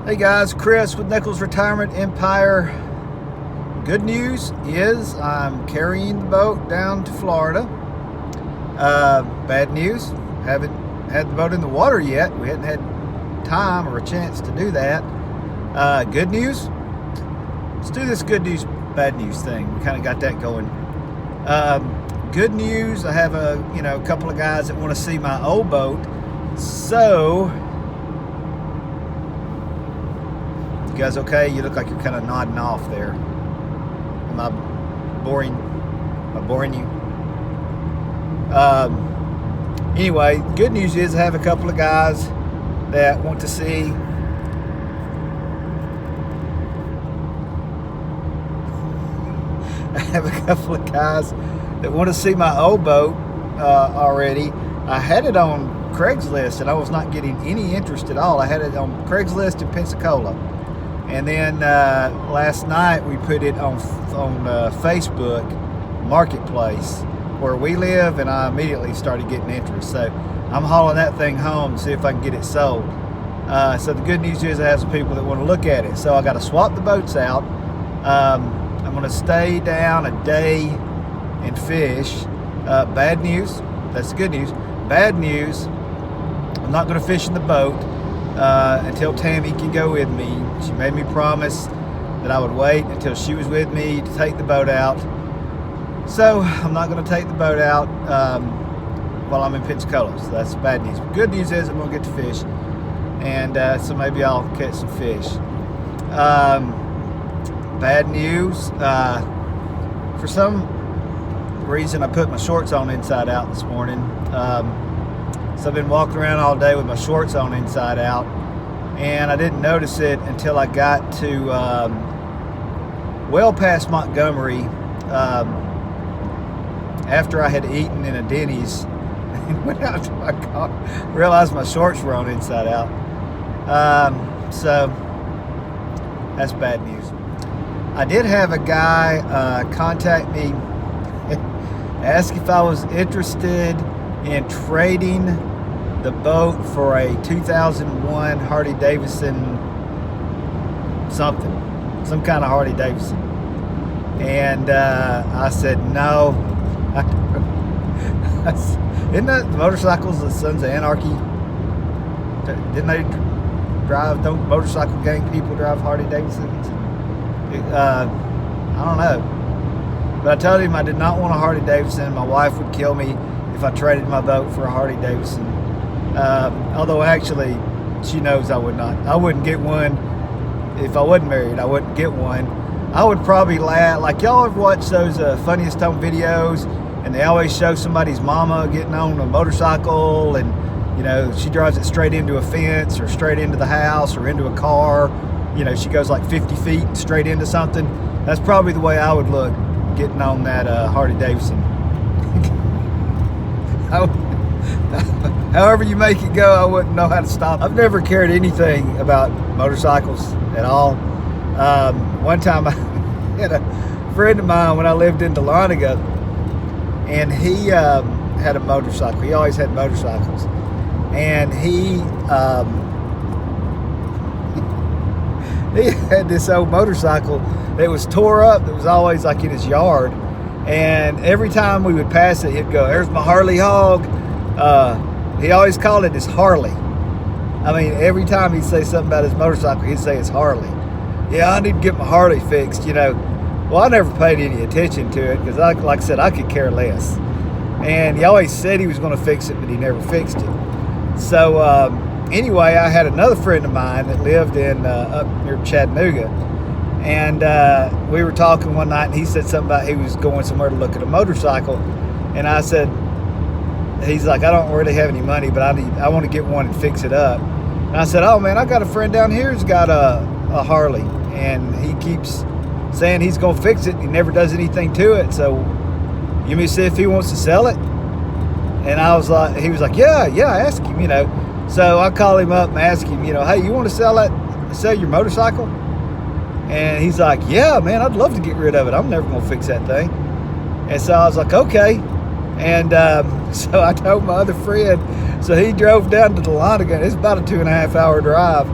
Hey guys, Chris with Nichols Retirement Empire. Good news is I'm carrying the boat down to Florida. Bad news, haven't had the boat in the water yet. We hadn't had time or a chance to do that. Good news, let's do this good news, bad news thing. We kind of got that going. Good news, I have a couple of guys that want to see my old boat. So, you guys okay? You look like you're kind of nodding off there. Am I boring? Am I boring you? Anyway, good news is I have a couple of guys that want to see my old boat already. I had it on Craigslist and I was not getting any interest at all. I had it on Craigslist in Pensacola. And then last night we put it on Facebook Marketplace where we live, and I immediately started getting interest. So I'm hauling that thing home to see if I can get it sold. So the good news is I have some people that want to look at it. So I got to swap the boats out. I'm going to stay down a day and fish. Bad news, that's the good news. Bad news, I'm not going to fish in the boat until Tammy can go with me. She made me promise that I would wait until she was with me to take the boat out. So I'm not going to take the boat out while I'm in Pensacola. So that's bad news. But good news is I'm going to get to fish, and so maybe I'll catch some fish. Bad news, for some reason I put my shorts on inside out this morning. So I've been walking around all day with my shorts on inside out, and I didn't notice it until I got to well past Montgomery after I had eaten in a Denny's and went out to my car, realized my shorts were on inside out. So that's bad news. I did have a guy contact me, ask if I was interested in trading the boat for a 2001 Harley Davidson some kind of Harley Davidson, and I said no. Isn't that the motorcycles, the Sons of Anarchy? Didn't they drive? Don't motorcycle gang people drive Harley Davidsons? I don't know, but I told him I did not want a Harley Davidson. My wife would kill me if I traded my boat for a Harley Davidson. Although actually, she knows I would not. I wouldn't get one if I wasn't married. I wouldn't get one. I would probably laugh. Like, y'all ever watch those funniest home videos, and they always show somebody's mama getting on a motorcycle, and she drives it straight into a fence or straight into the house or into a car. She goes like 50 feet straight into something. That's probably the way I would look getting on that Harley Davidson. However you make it go, I wouldn't know how to stop. I've never cared anything about motorcycles at all. One time I had a friend of mine when I lived in Dahlonega, and he had a motorcycle. He always had motorcycles. And he had this old motorcycle that was tore up, that was always like in his yard. And every time we would pass it, he'd go, "There's my Harley hog." He always called it his Harley. I mean, every time he'd say something about his motorcycle, he'd say it's Harley. Yeah, I need to get my Harley fixed, Well, I never paid any attention to it because, like I said, I could care less. And he always said he was going to fix it, but he never fixed it. So anyway, I had another friend of mine that lived in up near Chattanooga. And we were talking one night, and he said something about he was going somewhere to look at a motorcycle. And I said, he's like, "I don't really have any money, but I want to get one and fix it up." And I said, "Oh man, I got a friend down here who's got a Harley, and he keeps saying he's going to fix it. He never does anything to it. So you want me to see if he wants to sell it?" And I was like, he was like, yeah, ask him, So I call him up and ask him, "Hey, you want to sell your motorcycle?" And he's like, "Yeah, man, I'd love to get rid of it. I'm never going to fix that thing." And so I was like, okay. And so I told my other friend, so he drove down to Dahlonega. It's about a 2.5 hour drive.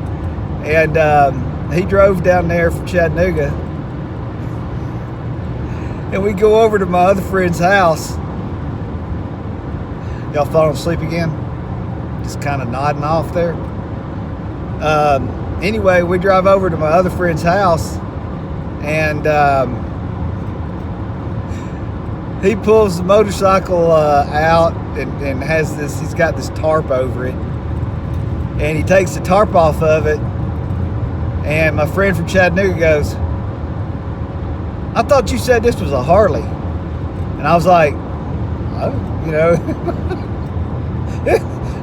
And he drove down there from Chattanooga. And we go over to my other friend's house. Y'all falling asleep again? Just kind of nodding off there. Anyway, we drive over to my other friend's house, and he pulls the motorcycle out and has this, he's got this tarp over it, and he takes the tarp off of it, and my friend from Chattanooga goes, "I thought you said this was a Harley." And I was like, "Oh, you know."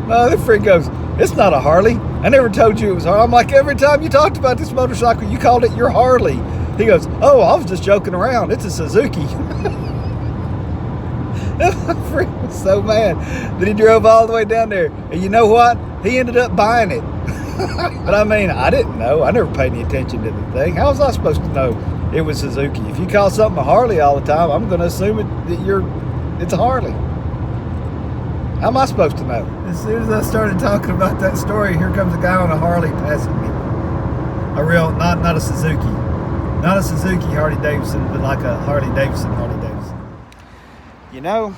My other friend goes, "It's not a Harley. I never told you it was Harley." I'm like, "Every time you talked about this motorcycle, you called it your Harley." He goes, "Oh, I was just joking around. It's a Suzuki." My friend was so mad that he drove all the way down there. And you know what? He ended up buying it. But I mean, I didn't know. I never paid any attention to the thing. How was I supposed to know it was Suzuki? If you call something a Harley all the time, I'm going to assume it's a Harley. How am I supposed to know? As soon as I started talking about that story, here comes a guy on a Harley passing me. A real, not a Suzuki. Not a Suzuki Harley Davidson, but like a Harley Davidson. You know,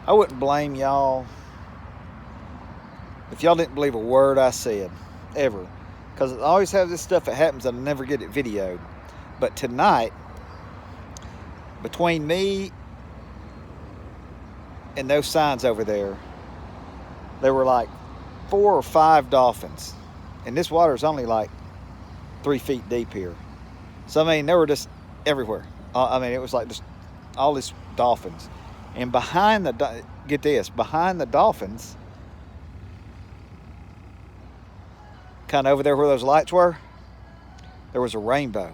I wouldn't blame y'all if y'all didn't believe a word I said, ever. Because I always have this stuff that happens and I never get it videoed. But tonight, between me and those signs over there were like 4 or 5 dolphins. And this water is only like 3 feet deep here. So, I mean, they were just everywhere. I mean, it was like just all these dolphins. And behind get this, behind the dolphins, kind of over there where those lights were, there was a rainbow.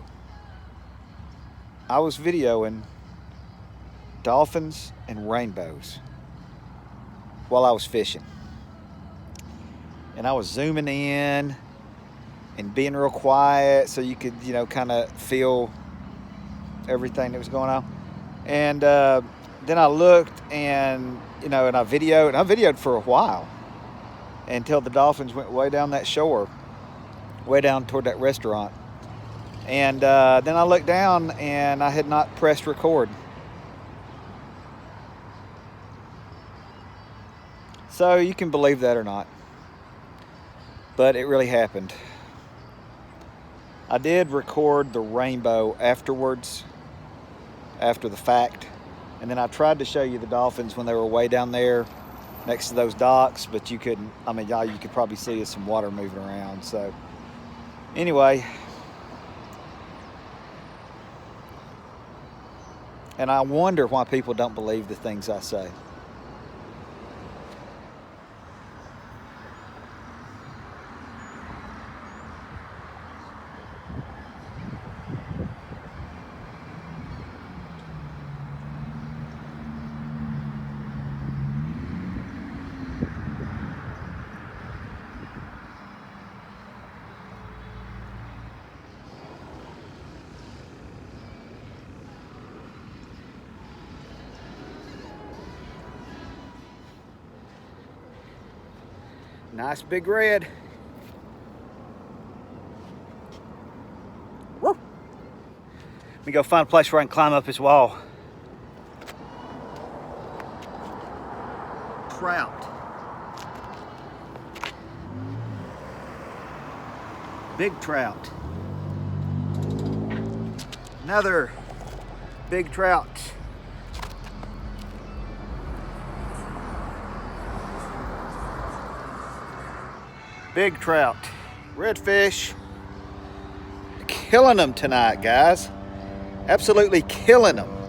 I was videoing dolphins and rainbows while I was fishing. And I was zooming in and being real quiet so you could, you know, kind of feel everything that was going on. And then I looked and, you know, and I videoed for a while until the dolphins went way down that shore, way down toward that restaurant. And then I looked down and I had not pressed record. So you can believe that or not, but it really happened. I did record the rainbow afterwards, after the fact, and then I tried to show you the dolphins when they were way down there next to those docks, but you couldn't. I mean, y'all, you could probably see some water moving around. So anyway, and I wonder why people don't believe the things I say. Nice big red. Woo! Let me go find a place where I can climb up this wall. Trout. Big trout. Another big trout. Big trout, redfish, killing them tonight, guys. Absolutely killing them.